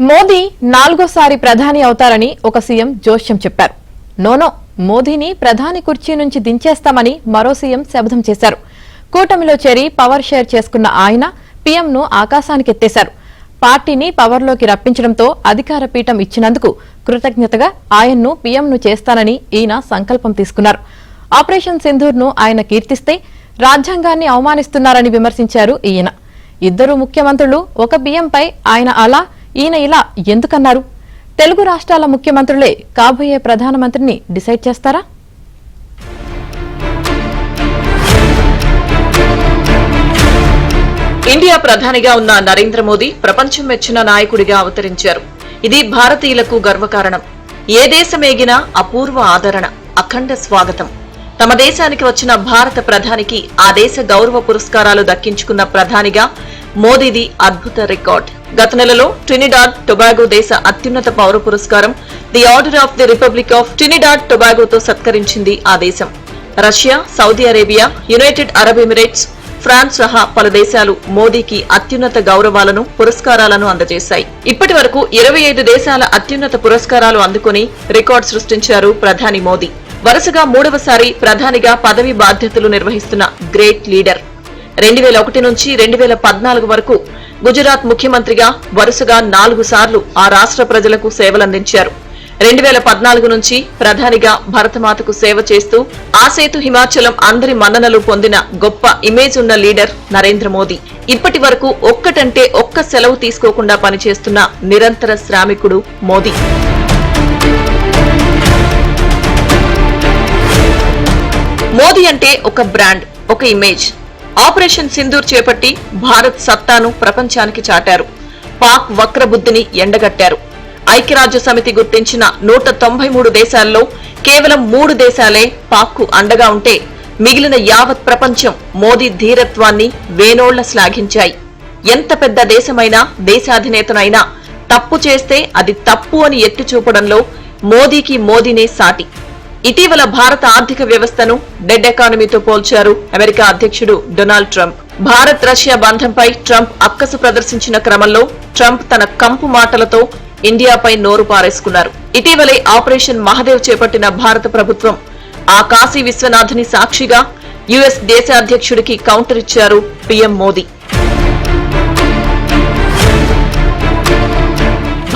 మోదీ నాలుగోసారి ప్రధాని అవుతారని ఒక సీఎం జోష్యం చెప్పారు. నోనో, మోదీని ప్రధాని కుర్చీ నుంచి దించేస్తామని మరో సీఎం శపథం చేశారు. కూటమిలో చేరి పవర్ షేర్ చేసుకున్న ఆయన పీఎంను ఆకాశానికెత్తేశారు. పార్టీని పవర్లోకి రప్పించడంతో అధికార పీఠం ఇచ్చినందుకు కృతజ్ఞతగా ఆయన్ను పీఎంను చేస్తానని ఈయన సంకల్పం తీసుకున్నారు. ఆపరేషన్ సింధూర్ను ఆయన కీర్తిస్తే రాజ్యాంగాన్ని అవమానిస్తున్నారని విమర్శించారు ఈయన. ఇద్దరు ముఖ్యమంత్రులు ఒక పీఎంపై ఆయన అలా ఈయన ఇలా ఎందుకన్నారు? తెలుగు రాష్ట్రాల ముఖ్యమంత్రులే కాబోయే ప్రధానమంత్రిని డిసైడ్ చేస్తారా? ఇండియా ప్రధానిగా ఉన్న నరేంద్ర మోదీ ప్రపంచం మెచ్చిన నాయకుడిగా అవతరించారు. ఇది భారతీయులకు గర్వకారణం. ఏ దేశమేగినా అపూర్వ ఆదరణ, అఖండ స్వాగతం. తమ దేశానికి వచ్చిన భారత ప్రధానికి ఆ దేశ గౌరవ పురస్కారాలు దక్కించుకున్న ప్రధానిగా మోదీది అద్భుత రికార్డ్. గత నెలలో ట్రినిడాడ్ టొబాగో దేశ అత్యున్నత పౌర పురస్కారం the Order of the Republic of Trinidad టొబాగోతో సత్కరించింది ఆ దేశం. Russia, Saudi Arabia, United Arab Emirates, France సహా పలు దేశాలు మోదీకి అత్యున్నత గౌరవాలను, పురస్కారాలను అందజేశాయి. ఇప్పటి వరకు 25 దేశాల అత్యున్నత పురస్కారాలు అందుకుని రికార్డు సృష్టించారు ప్రధాని మోదీ. వరుసగా మూడవసారి ప్రధానిగా పదవి బాధ్యతలు నిర్వహిస్తున్న గ్రేట్ లీడర్. 2001 నుంచి 2014 వరకు గుజరాత్ ముఖ్యమంత్రిగా వరుసగా 4 సార్లు ఆ రాష్ట్ర ప్రజలకు సేవలందించారు. 2014 నుంచి ప్రధానిగా భరతమాతకు సేవ చేస్తూ ఆ సేతు హిమాచలం అందరి మన్ననలు పొందిన గొప్ప ఇమేజ్ ఉన్న లీడర్ నరేంద్ర మోదీ. ఇప్పటి వరకు ఒక్కటంటే ఒక్క సెలవు తీసుకోకుండా పనిచేస్తున్న నిరంతర శ్రామికుడు మోదీ. మోదీ అంటే ఒక బ్రాండ్, ఒక ఇమేజ్. ఆపరేషన్ సింధూర్ చేపట్టి భారత్ సత్తాను ప్రపంచానికి చాటారు. పాక్ వక్రబుద్ధిని ఎండగట్టారు. ఐక్యరాజ్య సమితి గుర్తించిన 193 దేశాల్లో కేవలం 3 దేశాలే పాక్కు అండగా ఉంటే మిగిలిన యావత్ ప్రపంచం మోదీ ధీరత్వాన్ని వేనోళ్ల శ్లాఘించాయి. ఎంత పెద్ద దేశమైనా, దేశాధినేతనైనా తప్పు చేస్తే అది తప్పు అని ఎత్తి చూపడంలో మోదీకి మోదీనే సాటి. ఇటీవల భారత ఆర్థిక వ్యవస్థను డెడ్ ఎకానమీతో పోల్చారు అమెరికా అధ్యక్షుడు డొనాల్డ్ ట్రంప్. భారత్ రష్యా బంధంపై ట్రంప్ అక్కసు ప్రదర్శించిన క్రమంలో ట్రంప్ తన కంపు మాటలతో ఇండియాపై నోరు పారేసుకున్నారు. ఇటీవలే ఆపరేషన్ మహదేవ్ చేపట్టిన భారత ప్రభుత్వం ఆ కాశీ విశ్వనాథ్ని సాక్షిగా యుఎస్ దేశాధ్యక్షుడికి కౌంటర్ ఇచ్చారు పీఎం మోదీ.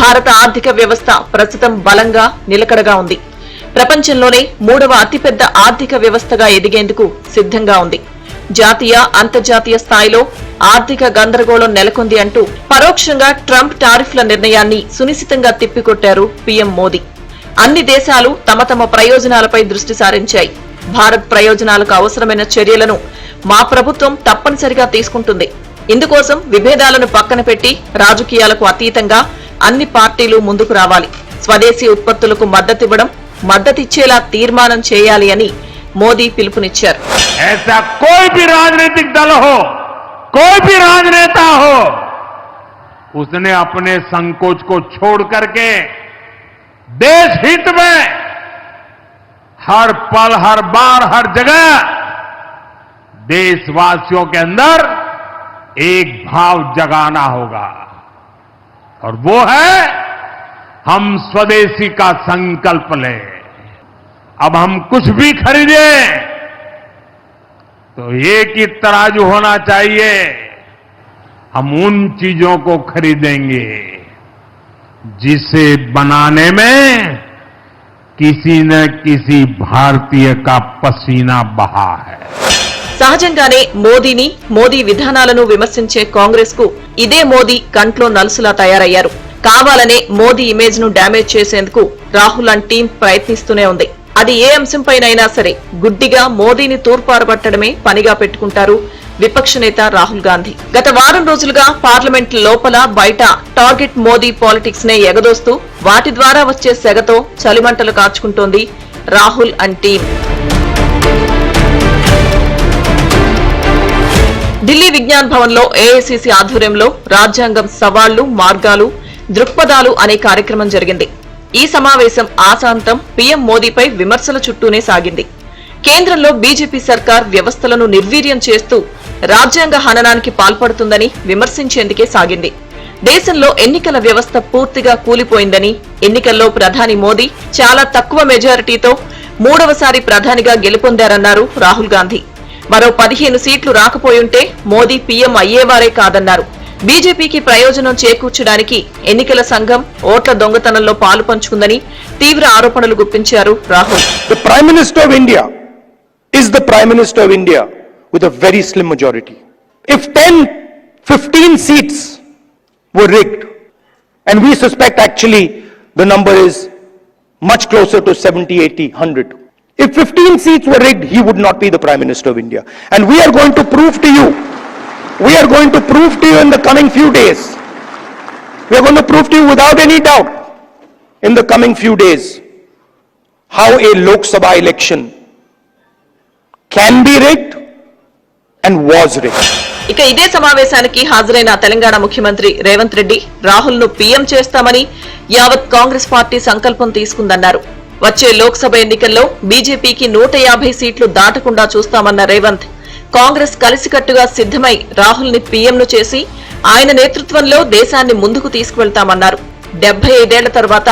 భారత ఆర్థిక వ్యవస్థ ప్రస్తుతం బలంగా, నిలకడగా ఉంది. ప్రపంచంలోనే 3వ అతిపెద్ద ఆర్థిక వ్యవస్థగా ఎదిగేందుకు సిద్ధంగా ఉంది. జాతీయ, అంతర్జాతీయ స్థాయిలో ఆర్థిక గందరగోళం నెలకొంది అంటూ పరోక్షంగా ట్రంప్ టారిఫ్ల నిర్ణయాన్ని సునిశితంగా తిప్పికొట్టారు పీఎం మోదీ. అన్ని దేశాలు తమ తమ ప్రయోజనాలపై దృష్టి సారించాయి. భారత్ ప్రయోజనాలకు అవసరమైన చర్యలను మా ప్రభుత్వం తప్పనిసరిగా తీసుకుంటుంది. ఇందుకోసం విభేదాలను పక్కన పెట్టి రాజకీయాలకు అతీతంగా అన్ని పార్టీలు ముందుకు రావాలి. స్వదేశీ ఉత్పత్తులకు మద్దతిచ్చేలా తీర్మానం చేయాలి అని మోదీ పిలుపునిచ్చారు. ऐसा कोई भी राजनीतिक दल हो, कोई भी राजनेता हो, उसने अपने संकोच को छोड़ करके देश हित में हर पल, हर बार, हर जगह देशवासियों के अंदर एक भाव जगाना होगा और वो है हम स्वदेशी का संकल्प लें. अब हम कुछ भी खरीदें तो एक ही तराजू होना चाहिए. हम उन चीजों को खरीदेंगे जिसे बनाने में किसी न किसी भारतीय का पसीना बहा है. సహజంగానే మోదీని, మోదీ విధానాలను విమర్శించే కాంగ్రెస్ కు ఇదే మోదీ కంట్లో నలుసులా తయారయ్యారు. కావాలనే మోదీ ఇమేజ్ ను డ్యామేజ్ చేసేందుకు రాహుల్ అండ్ టీం ప్రయత్నిస్తూనే ఉంది. అది ఏ అంశంపైనైనా సరే గుడ్డిగా మోదీని తూర్పారబట్టడమే పనిగా పెట్టుకుంటారు విపక్ష నేత రాహుల్ గాంధీ. గత వారం రోజులుగా పార్లమెంట్ లోపల బయట టార్గెట్ మోదీ పాలిటిక్స్ నే ఎగదోస్తూ వాటి ద్వారా వచ్చే సెగతో చలిమంటలు కాచుకుంటోంది రాహుల్ అండ్ టీం. ఢిల్లీ విజ్ఞాన్ భవన్ లో ఏఐసీసీ ఆధ్వర్యంలో రాజ్యాంగం సవాళ్లు, మార్గాలు, దృక్పథాలు అనే కార్యక్రమం జరిగింది. ఈ సమావేశం ఆశాంతం పీఎం మోదీపై విమర్శల చుట్టూనే సాగింది. కేంద్రంలో బీజేపీ సర్కార్ వ్యవస్థలను నిర్వీర్యం చేస్తూ రాజ్యాంగ హననానికి పాల్పడుతుందని విమర్శించేందుకే సాగింది. దేశంలో ఎన్నికల వ్యవస్థ పూర్తిగా కూలిపోయిందని, ఎన్నికల్లో ప్రధాని మోదీ చాలా తక్కువ మెజారిటీతో మూడవసారి ప్రధానిగా గెలుపొందారన్నారు రాహుల్ గాంధీ. మరో 15 సీట్లు రాకపోయుంటే మోదీ పీఎం అయ్యేవారే కాదన్నారు. బీజేపీకి ప్రయోజనం చేకూర్చడానికి ఎన్నికల సంఘం ఓట్ల దొంగతనంలో పాలు పంచుకుందని తీవ్ర ఆరోపణలు గుప్పించారు Rahul. The Prime Minister of India is the Prime Minister of India with a very slim majority. If 10-15 seats were rigged, and we suspect actually the number is much closer to 70, 80, 100. If 15 seats were rigged, he would not be the Prime Minister of India. And we are going to prove to you in the coming few days. We are going to prove to you without any doubt in the coming few days how a Lok Sabha election can be rigged and was rigged. ఇక ఇదే సమావేశానికి హాజరైన తెలంగాణ ముఖ్యమంత్రి రేవంత్ రెడ్డి రాహుల్ ను PM చేస్తామని యావత్ Congress party సంకల్పం తీసుకుందన్నారు. వచ్చే లోక్సభ ఎన్నికల్లో బీజేపీకి 150 సీట్లు దాటకుండా చూస్తామన్న రేవంత్, కాంగ్రెస్ కలిసికట్టుగా సిద్దమై రాహుల్ ని పీఎంను చేసి ఆయన నేతృత్వంలో దేశాన్ని ముందుకు తీసుకువెళ్తామన్నారు. 75 ఏళ్ల తర్వాత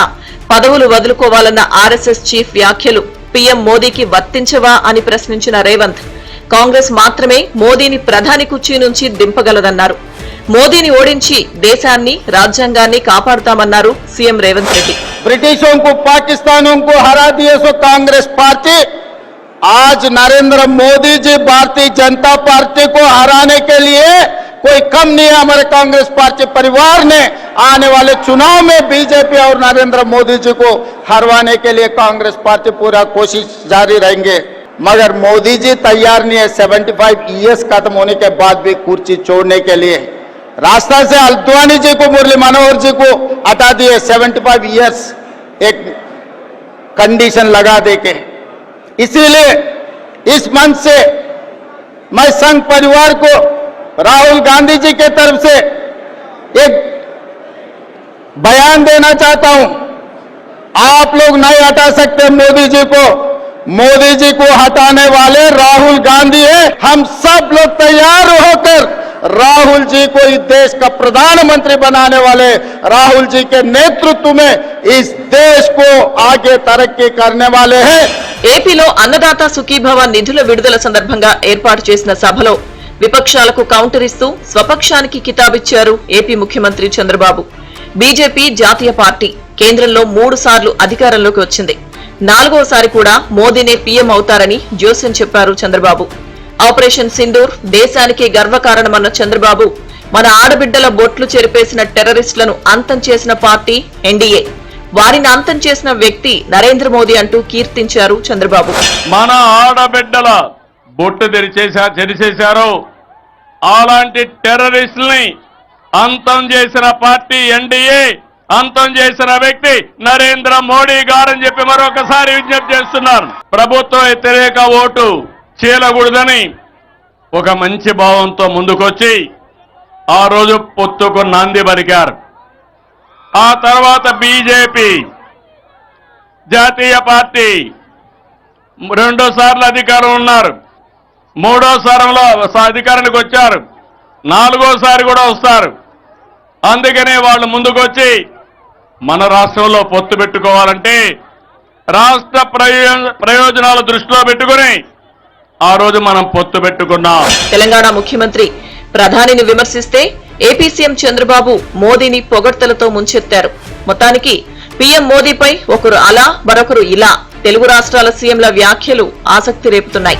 పదవులు వదులుకోవాలన్న ఆర్ఎస్ఎస్ చీఫ్ వ్యాఖ్యలు పీఎం మోదీకి వర్తించవా అని ప్రశ్నించిన రేవంత్, కాంగ్రెస్ మాత్రమే మోదీని ప్రధాని కుర్చీ నుంచి దింపగలదన్నారు. మోదీని ఓడించి దేశాన్ని రాజ్యాంగాన్ని కాపాడుతామన్నారు సీఎం రేవంత్ రెడ్డి. ब्रिटिशों को, पाकिस्तानों को हरा दिए सो कांग्रेस पार्टी आज नरेंद्र मोदी जी भारतीय जनता पार्टी को हराने के लिए कोई कम नहीं है. हमारे कांग्रेस पार्टी परिवार ने आने वाले चुनाव में बीजेपी और नरेंद्र मोदी जी को हरवाने के लिए कांग्रेस पार्टी पूरा कोशिश जारी रहेंगे. मगर मोदी जी तैयार नहीं है 75 ईयर्स खत्म होने के बाद भी कुर्सी छोड़ने के लिए. रास्ता से अल्द्वानी जी को, मुरली मनोहर जी को हटा दिए 75 ईयर्स एक कंडीशन लगा देके. इसीलिए इस मंच से मैं संघ परिवार को राहुल गांधी जी के तरफ से एक बयान देना चाहता हूं. आप लोग नहीं हटा सकते मोदी जी को. मोदी जी को हटाने वाले राहुल गांधी है. हम सब लोग तैयार होकर राहुल जी को इस देश का प्रधानमंत्री बनाने वाले राहुल जी के नेतृत्व में इस देश को आगे तरक्की करने वाले हैं. ఏపీలో అన్నదాత సుఖీభవ నిధుల విడుదల సందర్భంగా ఏర్పాటు చేసిన సభలో విపక్షాలకు కౌంటర్ ఇస్తూ స్వపక్షానికి కితాబిచ్చారు ఏపీ ముఖ్యమంత్రి చంద్రబాబు. బీజేపీ జాతీయ పార్టీ కేంద్రంలో 3 సార్లు అధికారంలోకి వచ్చింది. 4వసారి కూడా మోదీనే పీఎం అవుతారని జోస్యం చెప్పారు చంద్రబాబు. ఆపరేషన్ సింధూర్ దేశానికి గర్వకారణమన్న చంద్రబాబు, మన ఆడబిడ్డల బొట్లు చెరిపేసిన టెర్రరిస్టులను అంతం చేసిన పార్టీ ఎన్డీఏ, వారిని అంతం చేసిన వ్యక్తి నరేంద్ర మోదీ అంటూ కీర్తించారు చంద్రబాబు. మన ఆడబిడ్డల బొట్టు చెరిచేశారు. అలాంటి టెర్రరిస్టుల్ని అంతం చేసిన పార్టీ ఎన్డీఏ, అంతం చేసిన వ్యక్తి నరేంద్ర మోడీ గారని చెప్పి మరొకసారి విజ్ఞప్తి చేస్తున్నారు. ప్రభుత్వ వ్యతిరేక ఓటు చీలకూడదని ఒక మంచి భావంతో ముందుకొచ్చి ఆ రోజు పొత్తుకు నాంది పలికారు. ఆ తర్వాత బీజేపీ జాతీయ పార్టీ 2 సార్లు అధికారం ఉన్నారు. 3వ సారంలో అధికారానికి వచ్చారు. 4వసారి కూడా వస్తారు. అందుకనే వాళ్ళు ముందుకొచ్చి మన రాష్ట్రంలో పొత్తు పెట్టుకోవాలంటే రాష్ట్ర ప్రయోజనాలు దృష్టిలో పెట్టుకుని ఆ రోజు మనం పొత్తు పెట్టుకున్నాం. తెలంగాణ ముఖ్యమంత్రి ప్రధానిని విమర్శిస్తే ఏపీ సీఎం చంద్రబాబు మోదీని పొగడ్తలతో ముంచెత్తారు. మొత్తానికి పీఎం మోదీపై ఒకరు అలా మరొకరు ఇలా తెలుగు రాష్ట్రాల సీఎంల వ్యాఖ్యలు ఆసక్తి రేపుతున్నాయి.